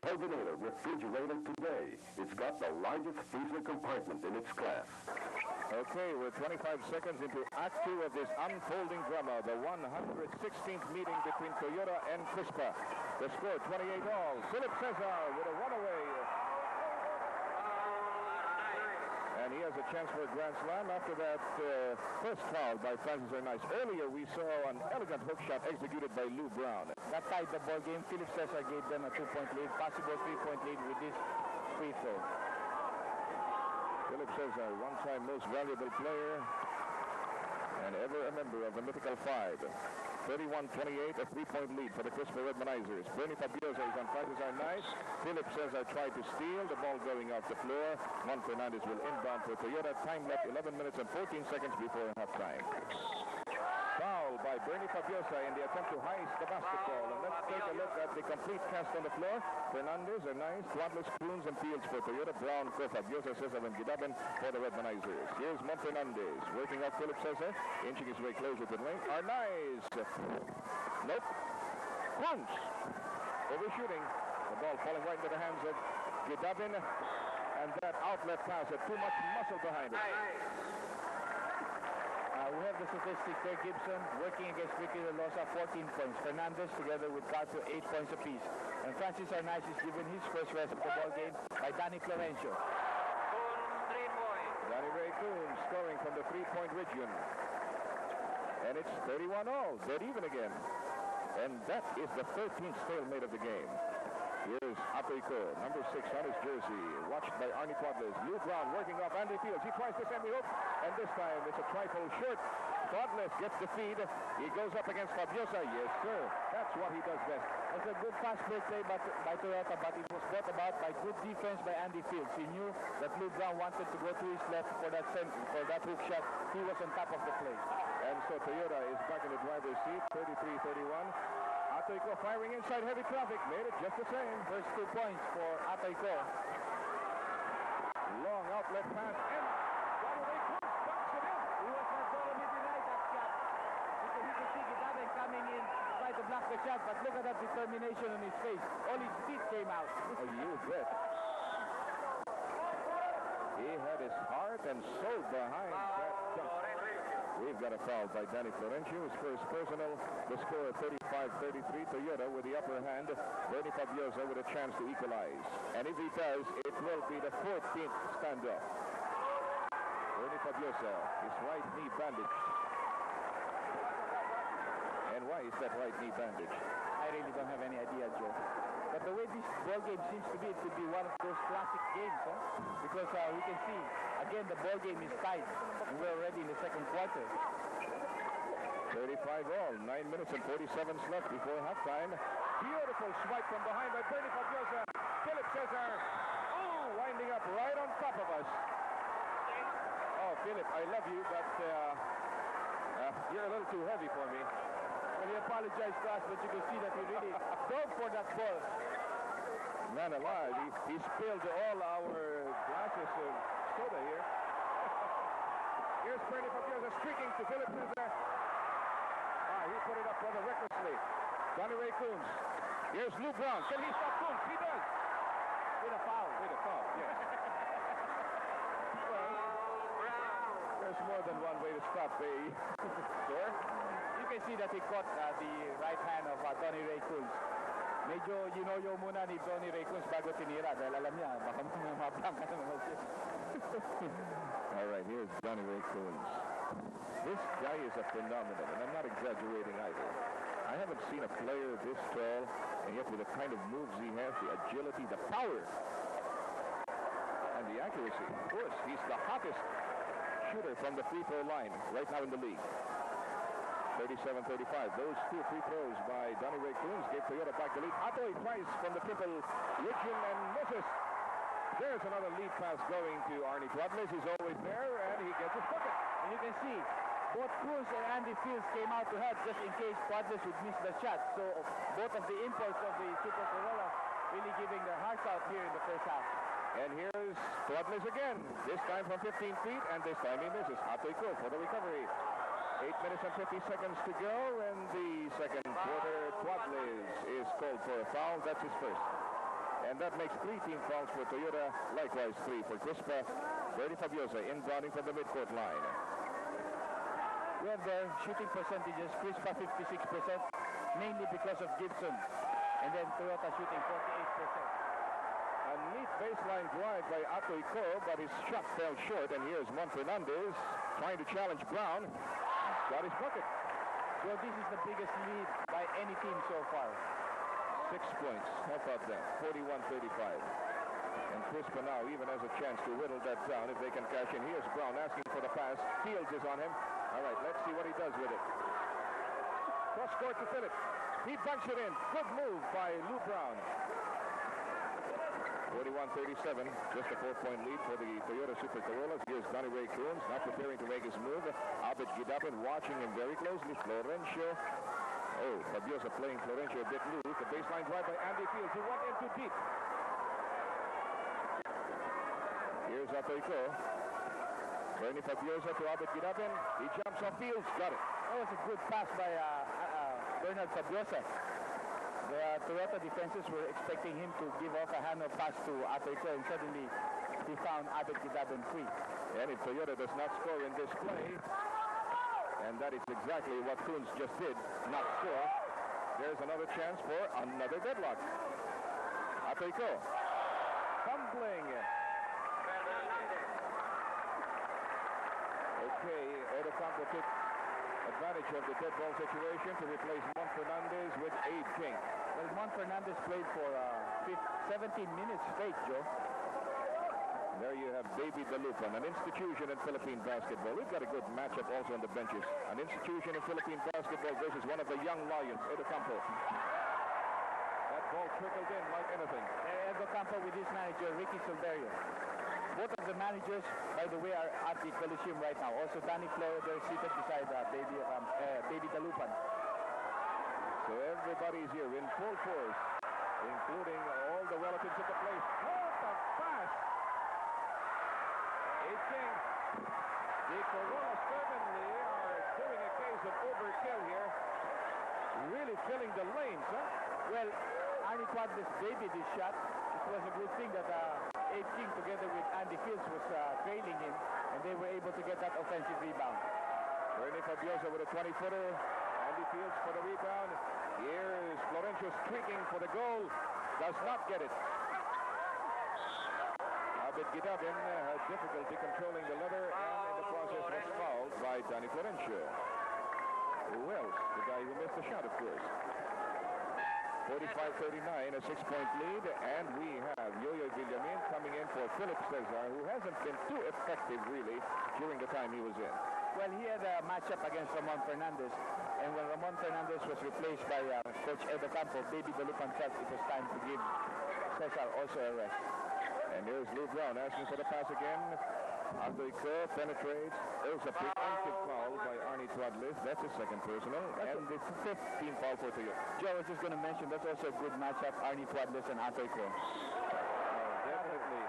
Terminator refrigerator today. It's got the largest freezer compartment in its class. Okay, we're 25 seconds into Act 2 of this unfolding drama, the 116th meeting between Toyota and Crispa. The score 28-all. Philip Cesar with a runaway. And he has a chance for a grand slam after that first foul by Francis Arnaiz. Earlier, we saw an elegant hook shot executed by Lou Brown. That tied the ball game. Philip Cesar gave them a 2-point lead, possible 3-point lead with this free throw. Philip Cesar, one-time most valuable player and ever a member of the Mythical Five. 31-28, a 3-point lead for the Crispa Redmanizers. Bernie Fabiosa is on Francis Arnaiz. Philip Cesar tried to steal the ball going off the floor. Juan Fernandez will inbound for Toyota. Time left 11 minutes and 14 seconds before halftime. Foul by Bernie Fabiosa in the attempt to heist the basketball. And let's take a look at the complete cast on the floor. Fernandez, Arnaiz, Twadless, Clunes, and Fields for Toyota. Brown, Fabiosa, Cesar, and Gidabin for the Redmanizers. Here's Juan Fernandez working off Philip Cesar, inching his way closer to the lane. Arnaiz. Nope. Clunes. Overshooting. The ball falling right into the hands of Gidabin. And that outlet pass had too much muscle behind it. We have the statistics there. Gibson working against Ricky Velosa, 14 points. Fernandez together with Carter, 8 points apiece. And Francis Arnaiz is given his first rest of the ball game by Danny Florencio. Danny Ray Coons scoring from the three-point region. And it's 31-all, dead even again. And that is the 13th stalemate of the game. Here's Atoico, number 6 on his jersey, watched by Arnie Twadless. Lou Brown working off Andy Fields. He tries to send the hook, and this time it's a trifle short. Twadless gets the feed. He goes up against Fabiosa. Yes, sir. That's what he does best. It's a good fast break play by Toyota, but it was brought about by good defense by Andy Fields. He knew that Lou Brown wanted to go to his left for that hook shot. He was on top of the play. And so Toyota is back in the driver's seat, 33-31. Atoico firing inside heavy traffic, made it just the same. First 2 points for Atoico. Long outlet pass, and Donnie Cruz dumps it in. He was not going to deny that shot. Because he could see Gidabin coming in, try to block the shot, but look at that determination on his face. All his teeth came out. Oh, you bet. He had his heart and soul behind that jump. We've got a foul by Danny Florencio, his first personal. The score 35-33. Toyota with the upper hand. Bernie Fabiosa with a chance to equalize. And if he does, it will be the 14th standoff. Bernie Fabiosa, his right knee bandaged. And why is that right knee bandaged? I really don't have any idea, Joe. But the way this ball game seems to be, it could be one of those classic games, huh? Because we can see, again, the ball game is tied. And we're already in the second quarter. 35-all, 9 minutes and 47 left before halftime. Beautiful swipe from behind by Bernie Fabiosa. Philip Cesar, winding up right on top of us. Oh, Philip, I love you, but you're a little too heavy for me. Well, he apologized to us, but you can see that he really dove for that ball. Man alive, he spilled all our glasses of soda here. Here's Bernie Fabiosa streaking to Philip Cesar. He put it up rather recklessly. Johnny Ray Coons. Here's Lou Brown. Can he stop Coons? He does. With a foul. Yes. Well, there's more than one way to stop a score. You can see that he caught the right hand of Tony Ray Coons. Medyo yo muna ni Tony Ray Coons bago tinira dahil alam niya, baka maplang ka naman siya. All right, here's Johnny Ray Coons. This guy is a phenomenon, and I'm not exaggerating either. I haven't seen a player this tall, and yet with the kind of moves he has, the agility, the power, and the accuracy. Of course, he's the hottest shooter from the free throw line right now in the league. 37-35. Those 2 free throws by Donnie Ray Coons gave Toyota back the lead. Atoy twice from the triple region and misses. There's another lead pass going to Arnie Twadless. He's always there, and he gets his bucket. And you can see both Cruz and Andy Fields came out to help just in case Twadless would miss the shot. So both of the imports of the Super Corolla really giving their hearts out here in the first half. And here's Twadless again. This time from 15 feet, and this time he misses. Atoico for the recovery. 8 minutes and 50 seconds to go in the second quarter. Twadless is called for a foul. That's his first. And that makes 3 team fouls for Toyota, likewise 3 for Crispa. Bernie Fabiosa inbounding from the midcourt line. We have their shooting percentages. Crispa 56%, mainly because of Gibson. And then Toyota shooting 48%. A neat baseline drive by Atoy Ko, but his shot fell short. And here's Mon Fernandez trying to challenge Brown. Got his bucket. So this is the biggest lead by any team so far. 6 points. How about that? 41-35. And Crispa now even has a chance to whittle that down if they can cash in. Here's Brown asking for the pass. Fields is on him. All right, let's see what he does with it. Cross court to Phillips. He bunks it in. Good move by Lou Brown. 41-37, just a 4-point lead for the Toyota Super Corollas. Here's Donnie Ray Coons, not preparing to make his move. Abed Gidapin watching him very closely. Florencio. Oh, Fabiosa playing Florencio a bit loose. The baseline drive by Andy Fields, who went in too deep. Here's Atoyko. Bernie Fabiosa to Abed Gidapin. He jumps off Fields. Got it. That was a good pass by Bernard Fabiosa. The Toyota defenses were expecting him to give off a handoff pass to Atoyko, and suddenly he found Abed Gidapin free. And if Toyota does not score in this play, and that is exactly what Coons just did, not score, there's another chance for another deadlock. Atoyko. Fumbling. Okay, Odocampo took advantage of the dead ball situation to replace Mon Fernandez with Abe King. Well, Mon Fernandez played for 17 minutes straight, Joe. There you have Baby Dalupan, an institution in Philippine basketball. We've got a good matchup also on the benches. An institution in Philippine basketball versus one of the young lions, Odocampo. That ball trickled in like anything. Odocampo with his manager, Ricky Silverio. Both of the managers, by the way, are at the Coliseum right now. Also, Danny Flo, they're seated beside Baby Dalupan. So everybody's here in full force, including all the relatives of the place. What a pass! King. The Corollas certainly are doing a case of overkill here. Really filling the lanes, huh? Well, Arnie Quadras baby this shot. It was a good thing that Abe King together with Andy Fields was trailing him, and they were able to get that offensive rebound. Bernie Fabiosa with a 20-footer. Andy Fields for the rebound. Here's Florencio streaking for the goal. Does not get it. Abed Gidapin had difficulty controlling the leather, and in the process was fouled by Danny Florencio. Who else? The guy who missed the shot, of course. 45-39, a 6-point lead, and we have Yo-Yo Villamin coming in for Philip Cesar, who hasn't been too effective, really, during the time he was in. Well, he had a matchup against Ramon Fernandez, and when Ramon Fernandez was replaced by Coach Odocampo, Baby Dalupan felt it was time to give Cesar also a rest. And here's Lou Brown asking for the pass again. Atoyko penetrates. There's a preemptive foul by Arnie Twadlith. That's his second personal. And the 5th team foul for Toyota. Joe, I was just going to mention, that's also a good matchup, Arnie Twadlith and Atoyko. Definitely.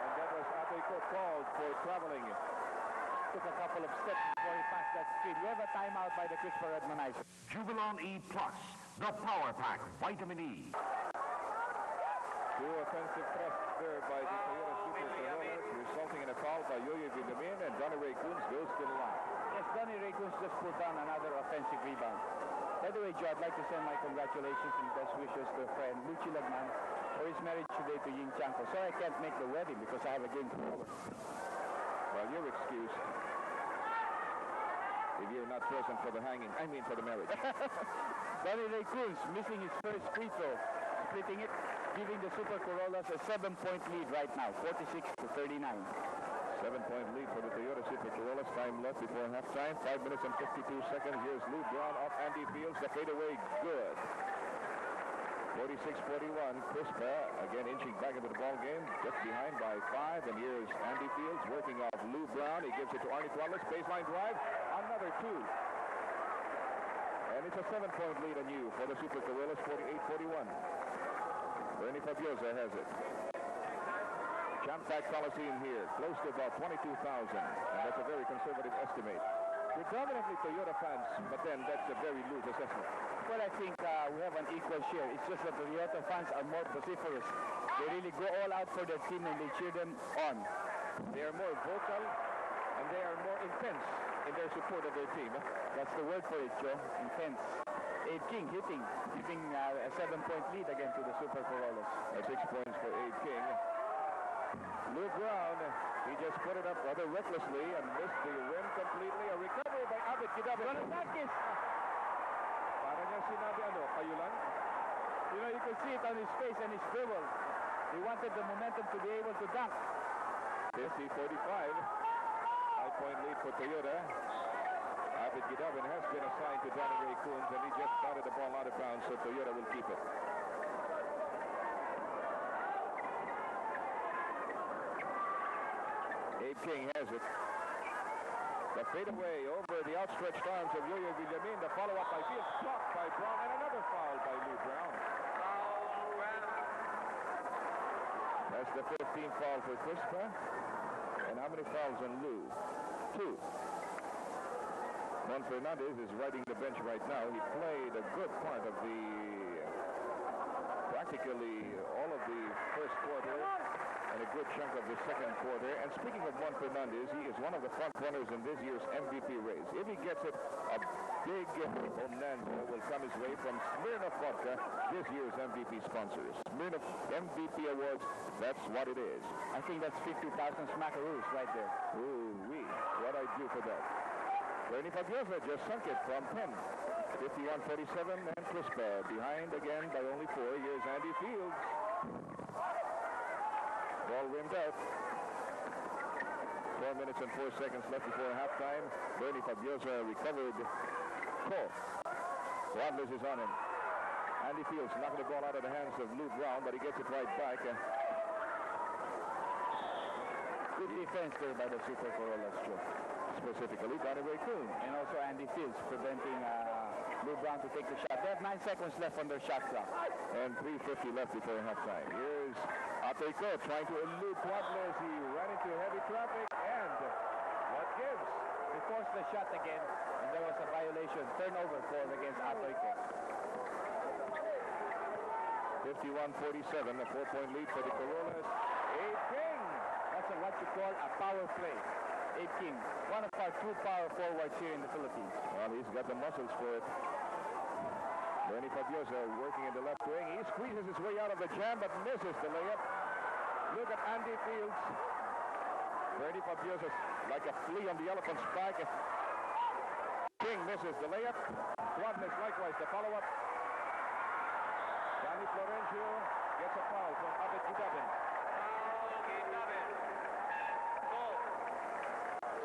And that was Atoyko called for traveling. Took a couple of steps before he passed that screen. We have a timeout by the Crispa Redmonizer. Jubilon E Plus, the Power Pack, Vitamin E. Two offensive thrusts there by the Toyota Super Corollas, resulting in a foul by Yo-Yo Villamin, and Donnie Ray Coons goes to the line. Yes, Donnie Ray Coons just put down another offensive rebound. By the way, Joe, I'd like to send my congratulations and best wishes to friend Luchi Lagman for his marriage today to Ying Chanko. Sorry I can't make the wedding because I have a game tomorrow. Well, you're excused. If you're not present for the hanging, I mean for the marriage. Donnie Ray Coons missing his first free throw, splitting it, giving the Super Corollas a 7-point lead right now, 46-39. 7-point lead for the Toyota Super Corollas. Time left before halftime. 5 minutes and 52 seconds. Here's Lou Brown off Andy Fields. The fadeaway, good. 46-41. Crispa again inching back into the ball game, just behind by 5. And here's Andy Fields working off Lou Brown. He gives it to Arnie Twadlith. Baseline drive. Another 2. And it's a 7-point lead anew for the Super Corollas. 48-41. Bernie Fabiosa has it. Jam-packed Coliseum here, close to about 22,000, and that's a very conservative estimate. Predominantly Toyota fans, but then that's a very loose assessment. Well, I think we have an equal share. It's just that the Toyota fans are more vociferous. They really go all out for their team and they cheer them on. They are more vocal and they are more intense in their support of their team. That's the word for it, Joe. Intense. Abe King giving a 7-point lead again to the Super Corollas. 6 points for Abe King. Lou Brown, he just put it up rather recklessly and missed the rim completely. A recovery by Abit Gidabin. Para niya sinabi kayo lang? You know, you could see it on his face and his dribble. He wanted the momentum to be able to dunk. 50-45. 5-point lead for Toyota. Abit Gidabin has been assigned to Danny Ray Coons, and he just batted the ball out of bounds, so Toyota will keep it. Abe King has it. The fadeaway over the outstretched arms of Yo-Yo Villamin. The follow-up by Fields, blocked by Brown, and another foul by Lou Brown. That's the 15th foul for Crispa. And how many fouls on Lou? 2. Juan Fernandez is riding the bench right now. He played a good part of practically all of the first quarter and a good chunk of the second quarter. And speaking of Juan Fernandez, he is one of the front runners in this year's MVP race. If he gets it, a big bonanza will come his way from Smirnoff Vodka, this year's MVP sponsors. Smirnoff MVP Awards, that's what it is. I think that's 50,000 smackaroos right there. Ooh-wee, what I do for that. Bernie Fabiosa just sunk it from 10. 51-47, and Crispa behind again by only 4. Here's Andy Fields. Ball rimmed out. 4 minutes and 4 seconds left before halftime. Bernie Fabiosa recovered. Wadless is on him. Andy Fields knocking the ball out of the hands of Lou Brown, but he gets it right back. Good defense there by the Super Corollas, Joe. Specifically, Danny Ray Coons. And also Andy Fields preventing Lou Brown to take the shot. They have 9 seconds left on their shot clock. And 3:50 left before halftime. Here's Ateco trying to elude Wadless. He ran into heavy traffic, and what gives? He forced the shot again, and there was a violation. Turnover called against Ateco. 51-47, a 4-point lead for the Corollas. Abe King. That's what you call a power play. Abe King, one of our 2 power forwards here in the Philippines. Well, he's got the muscles for it. Bernie Fabiosa working in the left wing. He squeezes his way out of the jam, but misses the layup. Look at Andy Fields. Bernie Fabiosa like a flea on the elephant's back. King misses the layup. Wadless likewise the follow-up. Danny Florencio gets a foul from Abit Gidabin.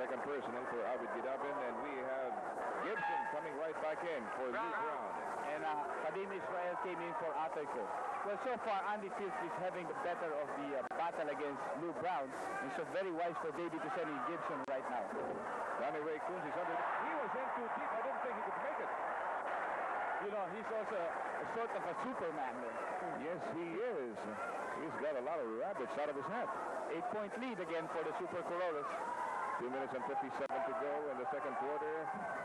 Second personal for Abit Gidabin, and we have Gibson coming right back in for Lou Brown. And Kadim Israel came in for Ateco. Well, so far, Andy Fields is having the better of the battle against Lou Brown. And so very wise for Davey to send in Gibson right now. Danny Ray Coons is under. He was in too deep. I didn't think he could make it. You know, he's also a sort of a Superman there. Yes, he is. He's got a lot of rabbits out of his hat. 8-point lead again for the Super Corollas. 2 minutes and 57 to go in the second quarter.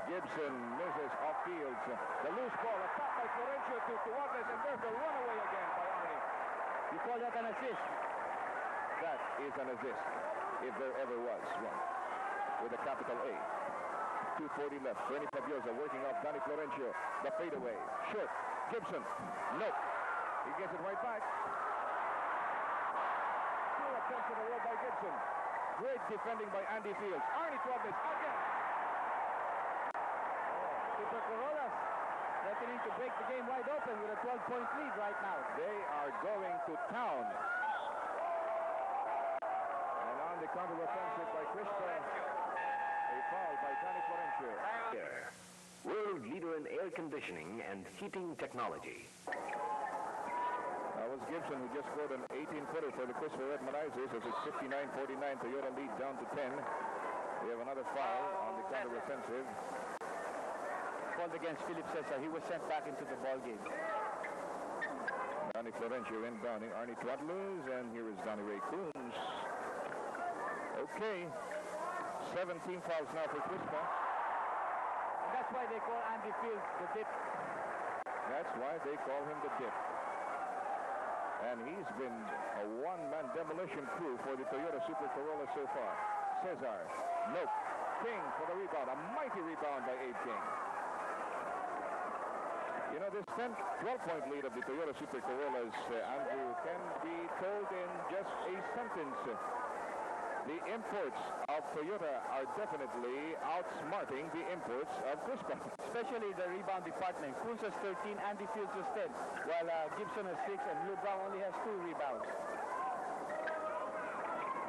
Gibson misses off fields. The loose ball, a top by Florencio to Wadless, and there's a runaway again by Arnie. You call that an assist? That is an assist, if there ever was one, with a capital A. 2:40 left. Bernie Fabiosa working off Danny Florencio. The fadeaway. Short. Gibson. Nope. He gets it right back. 2 attempts in a row by Gibson. Great defending by Andy Fields. Arnie Wadless again. Super Corollas threatening to break the game wide open with a 12-point lead right now. They are going to town. And on the counter-offensive by Crispa, a foul by Danny Florencio. World leader in air conditioning and heating technology. That was Gibson, who just scored an 18-footer for the Crispa Redmanizers as it's 59-49. Toyota lead down to 10. We have another foul on the counter-offensive. Called against Philip Cesar. He was sent back into the ball game. Danny Florencio inbounding Arnie Wadless, and here is Danny Ray Coons. Okay. 17 fouls now for Crispa. And that's why they call Andy Fields the dip. That's why they call him the Dip. And he's been a one-man demolition crew for the Toyota Super Corolla so far. Cesar, nope. King for the rebound. A mighty rebound by Abe King. You know, this 10, 12-point lead of the Toyota Super Corollas, Andrew, can be told in just a sentence. The imports of Toyota are definitely outsmarting the imports of Crispa. Especially the rebound department. Kunz has 13, Andy Fields has 10, while Gibson has 6, and Lou Brown only has 2 rebounds.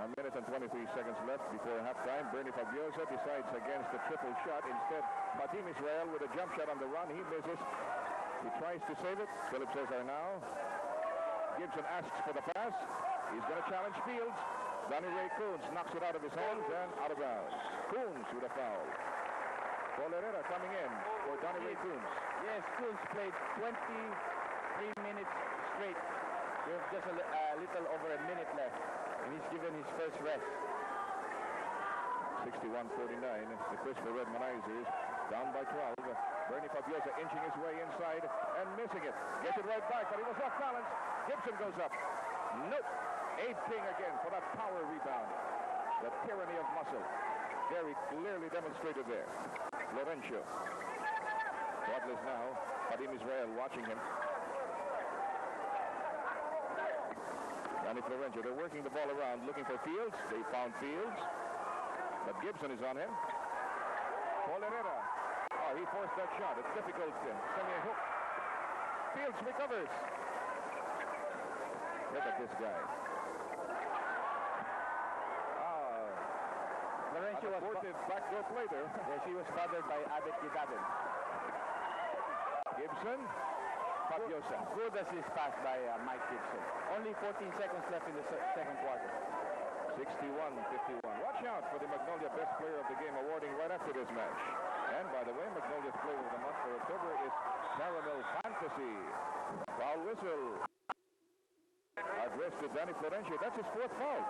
A minute and 23 seconds left before halftime. Bernie Fabiosa decides against the triple shot. Instead, Fatim Israel with a jump shot on the run. He misses. He tries to save it. Philip Cesar now. Gibson asks for the pass. He's going to challenge Fields. Donnie Ray Kunz knocks it out of his hands and out of bounds. Kunz with a foul. Paul Herrera coming in for Donnie Ray Kunz. Yes, Kunz played 23 minutes straight. We have just a little over a minute left, and he's given his first rest. 61-49, the Crispa Red Manizers down by 12. Bernie Fabiosa inching his way inside and missing it. Gets it right back, but he was off balance. Gibson goes up. Nope. Abe King again for that power rebound. The tyranny of muscle. Very clearly demonstrated there. Florencio. Douglas now. Fatim Israel watching him. Danny Florencio. They're working the ball around, looking for Fields. They found Fields. But Gibson is on him. Paul Herrera. Oh, he forced that shot. It's difficult. Sending a hook. Fields recovers. Look at this guy. Florencio was backdoor play there. Yes, he was bothered by Abed Gidaden. Gibson. Fabiosa. Good assist pass by Mike Gibson. Only 14 seconds left in the second quarter. 61-51. Watch out for the Magnolia Best Player of the Game awarding right after this match. And by the way, Magnolia's Player of the Month for October is Caramel Fantasy. Foul whistle. Addressed to Danny Florencio. That's his 4th foul.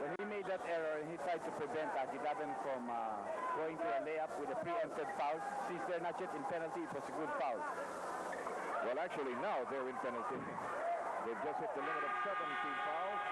When he made that error, he tried to prevent Gidaden from going to a layup with a preempted foul. Since they're not yet in penalty, it was a good foul. Well, actually, now they're in penalty. They've just hit the limit of 17 fouls.